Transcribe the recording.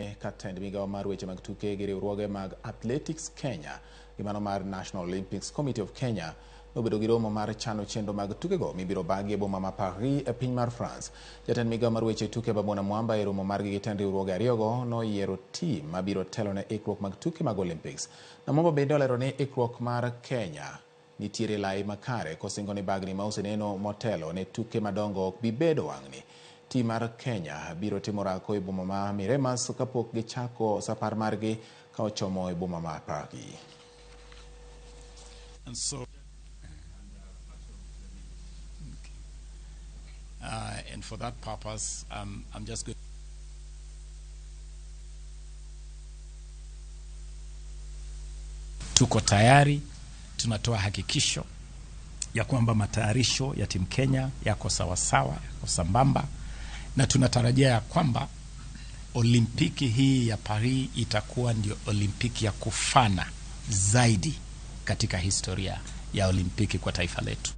Katend migawo mar weche mag tuke gi riwruoge mag Athletics Kenya gi mano mar National Olympics Committee of Kenya nobedo gi romo mar chano chenro mag tukego mibiro bagi e boma ma Paris e piny mar France. Jatend migawo mar weche tuke Ababu Namwamba e romo margi gi tend riwruoge ariyogo noyiero tim mabiro telone ikruok mag tuke mag Olympics. Namwamba bende olero ni ikruok mar Kenya nitiere lai makare kosingo ni bagni ma oseneno motelo ne tuke madongo ok bi bedo wang'ni. Tim mar Kenya biro timo rako e boma ma Miremas kapok gichako safar margi ka ochomo e boma ma Paris. And so, and for that purpose, I'm just going. Tuko tayari, tunatoa hakikisho ya kwamba matayarisho ya timu Kenya yako sawasawa, yako sambamba, na tunatarajia ya kwamba Olimpiki hii ya Paris itakuwa ndio Olimpiki ya kufana zaidi katika historia ya Olimpiki kwa taifa letu.